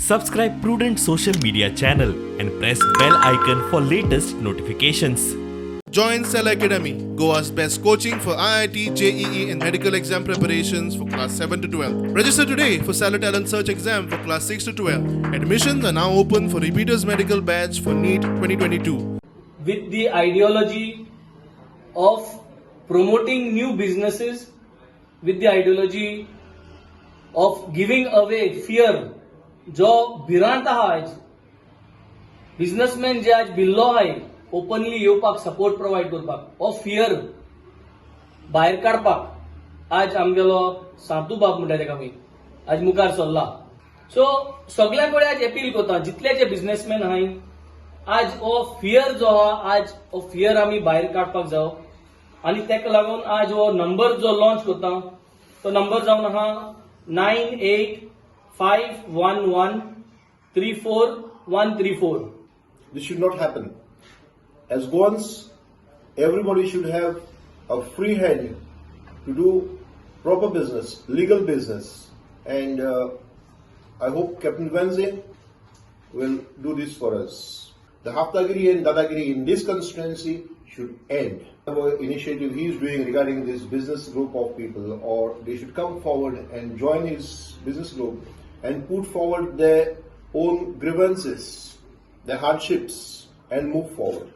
Subscribe Prudent social media channel and press bell icon for latest notifications. Join Cell Academy, Goa's best coaching for IIT, JEE and medical exam preparations for class 7 to 12. Register today for Cell Talent Search exam for class 6 to 12. Admissions are now open for repeaters medical batch for NEET 2022. With the ideology of promoting new businesses, with the ideology of giving away fear, जो भिरांत आहा आज businessman जे आज भिल्लो आहाय openly येवपाक support provide करपाक of fear भायर काडपाक आज आमगेलो सांतू बाब म्हणटा तेका आमी आज मुखार सरला. सो सगळ्यां कडेन आज अपील करता जितले जे बिझनेसमॅन आहाय आज हो फियर जो आहा आज हो फियर आमी भायर काडपाक जावो आनी तेका लागून आज हो नंबर जो लॉन्च करता तो नंबर जावन आहा 9851134134. This should not happen. As Goans, everybody should have a free hand to do proper business, legal business. And I hope Captain Wednesday will do this for us. The Dadagiri and Dadagiri in this constituency should end. Our initiative he is doing regarding this business group of people, or they should come forward and join his business group and put forward their own grievances, their hardships, and move forward.